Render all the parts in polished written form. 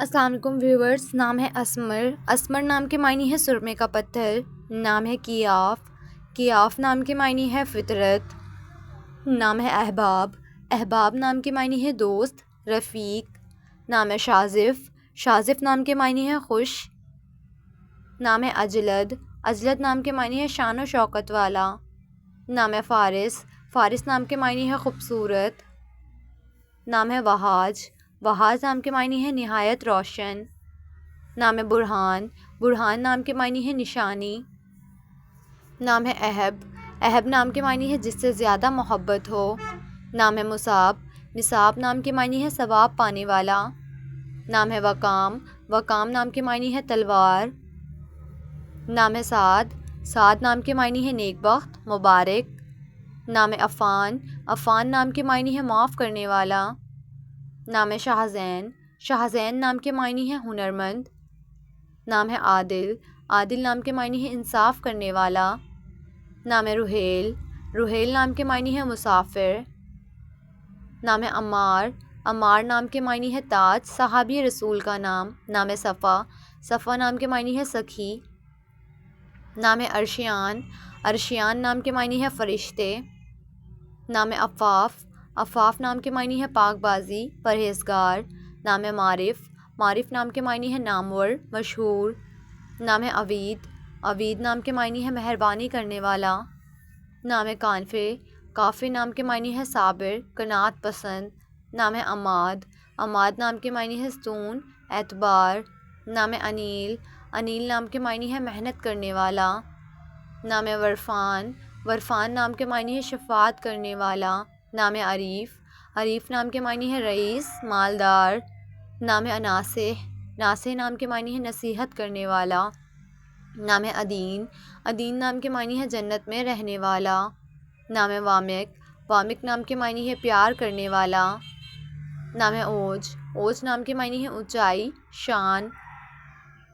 السلام علیکم ویورز، نام ہے اسمر۔ اسمر نام کے معنی ہے سرمے کا پتھر۔ نام ہے کیاف۔ کیاف نام کے معنی ہے فطرت۔ نام ہے احباب۔ احباب نام کے معنی ہے دوست، رفیق۔ نام ہے شاذف۔ شاذف نام کے معنی ہے خوش۔ نام ہے اجلد۔ اجلد نام کے معنی ہے شان و شوکت والا۔ نام ہے فارس۔ فارس نام کے معنی ہے خوبصورت۔ نام ہے وہاج۔ وہاج نام کے معنی ہے نہایت روشن۔ نام ہے برہان۔ برہان نام کے معنی ہے نشانی۔ نام ہے اہب۔ اہب نام کے معنی ہے جس سے زیادہ محبت ہو۔ نام ہے مصاب۔ مصاب نام کے معنی ہے ثواب پانے والا۔ نام ہے وقام۔ وقام نام کے معنی ہے تلوار۔ نام ہے سعد۔ سعد نام کے معنی ہے نیک بخت، مبارک۔ نام ہے عفان۔ عفان نام کے معنی ہے معاف کرنے والا۔ نام ہے شاہزین۔ شاہزین نام کے معنی ہے ہنرمند۔ نام ہے عادل۔ عادل نام کے معنی ہے انصاف کرنے والا۔ نام ہے رحیل۔ رحیل نام کے معنی ہے مسافر۔ نام ہے عمار۔ عمار نام کے معنی ہے تاج، صحابی رسول کا نام۔ نام ہے صفا۔ صفا نام کے معنی ہے سخی۔ نام ہے عرشیان۔ عرشیان نام کے معنی ہے فرشتے۔ نام ہے عفاف۔ عفاف نام کے معنی ہے پاک بازی، پرہیزگار۔ نام ہے معرف۔ معرف نام کے معنی ہے نامور، مشہور۔ نام ہے عوید۔ عوید نام کے معنی ہے مہربانی کرنے والا۔ نام ہے کانفے۔ کافے نام کے معنی ہے صابر، قناعت پسند۔ نام ہے عماد۔ عماد نام کے معنی ہے ستون، اعتبار۔ نام ہے انیل۔ انیل نام کے معنی ہے محنت کرنے والا۔ نام ہے ورفان۔ ورفان نام کے معنی ہے شفاعت کرنے والا۔ نام ہے عریف۔ عریف نام کے معنی ہے رئیس، مالدار۔ نام ہے ناصح۔ ناصح نام کے معنی ہے نصیحت کرنے والا۔ نام ہے عدین۔ عدین نام کے معنی ہے جنت میں رہنے والا۔ نام ہے وامق۔ وامق نام کے معنی ہے پیار کرنے والا۔ نام ہے اوج۔ اوج نام کے معنی ہے اونچائی، شان۔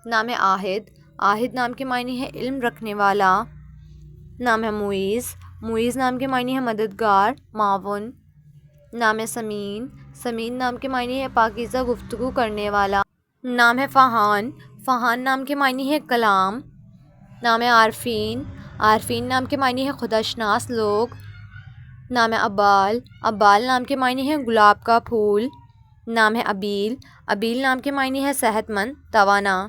نام ہے آہد۔ آہد نام کے معنی ہے علم رکھنے والا۔ نام ہے معیز۔ معیز نام کے معنی ہے مددگار، معاون۔ نام ہے سمین۔ سمین نام کے معنی ہے پاکیزہ گفتگو کرنے والا۔ نام ہے فہان۔ فہان نام کے معنی ہے کلام۔ نام ہے عارفین۔ عارفین نام کے معنی ہے خدا شناس لوگ۔ نام ہے ابال۔ ابال نام کے معنی ہے گلاب کا پھول۔ نام ہے ابیل۔ ابیل نام کے معنی ہے صحت مند، توانا۔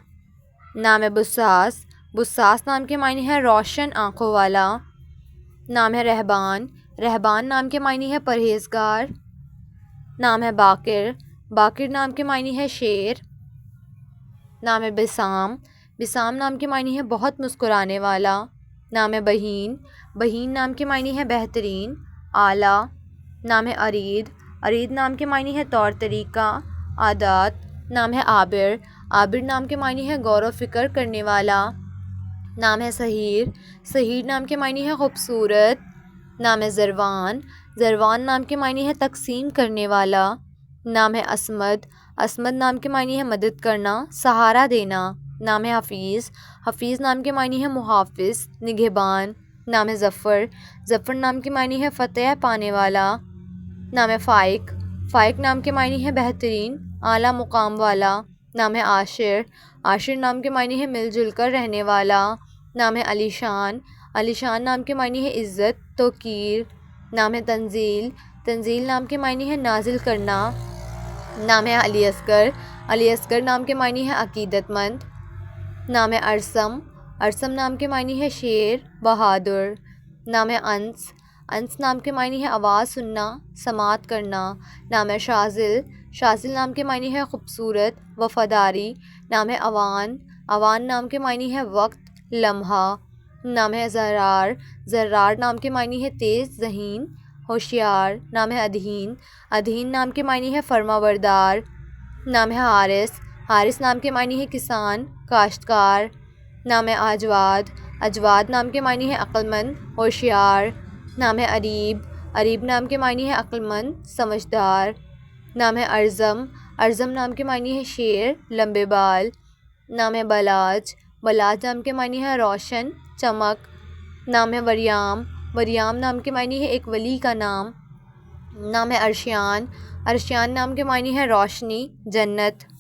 نام ہے بساس۔ بساس نام کے معنی ہے روشن آنکھوں والا۔ نام ہے رہبان۔ رہبان نام کے معنی ہے پرہیزگار۔ نام ہے باقر۔ باقر نام کے معنی ہے شیر۔ نام ہے بسام۔ بسام نام کے معنی ہے بہت مسکرانے والا۔ نام ہے بہین۔ بہین نام کے معنی ہے بہترین، اعلیٰ۔ نام ہے ارید۔ ارید نام کے معنی ہے طور طریقہ، عادات۔ نام ہے عابر۔ عابر نام کے معنی ہے غور و فکر کرنے والا۔ نام ہے سحیر۔ سحیر نام کے معنی ہے خوبصورت۔ نام ہے زروان۔ زروان نام کے معنی ہے تقسیم کرنے والا۔ نام ہے عصمت۔ عصمت نام کے معنی ہے مدد کرنا، سہارا دینا۔ نام ہے حفیظ۔ حفیظ نام کے معنی ہے محافظ، نگہبان۔ نام ہے ظفر۔ ظفر نام کے معنی ہے فتح پانے والا۔ نام ہے فائق۔ فائق نام کے معنی ہے بہترین، اعلیٰ مقام والا۔ نام ہے عاشر۔ عاشر نام کے معنی ہے مل جل کر رہنے والا۔ نام ہے علی شان۔ علی شان نام کے معنی ہے عزت، توقیر۔ نام ہے تنزیل۔ تنزیل نام کے معنی ہے نازل کرنا۔ نام ہے علی اصغر۔ علی اصغر نام کے معنی ہے عقیدت مند۔ نام ہے ارسم۔ ارسم نام کے معنی ہے شیر، بہادر۔ نام ہے انس۔ انس نام کے معنی ہے آواز سننا، سماعت کرنا۔ نام ہے شاذل۔ شاذل نام کے معنی ہے خوبصورت، وفاداری۔ نام ہے اوان۔ اوان نام کے معنی ہے وقت، لمحہ۔ نام ہے زرار۔ زرار نام کے معنی ہے تیز ذہین، ہوشیار۔ نام ہے ادہین۔ ادہین نام کے معنی ہے فرما بردار۔ نام ہے حارث۔ حارث نام کے معنی ہے کسان، کاشتکار۔ نام ہے اجواد۔ اجواد نام کے معنی ہے عقل مند، ہوشیار۔ نام ہے اریب۔ اریب نام کے معنی ہے عقل مند، سمجھدار۔ نام ہے ارزم۔ ارزم نام کے معنی ہے شیر، لمبے بال۔ نام ہے بلاج۔ بلاج نام کے معنی ہے روشن، چمک۔ نام ہے وریام۔ وریام نام کے معنی ہے ایک ولی کا نام۔ نام ہے ارشیان۔ ارشیان نام کے معنی ہے روشنی، جنت۔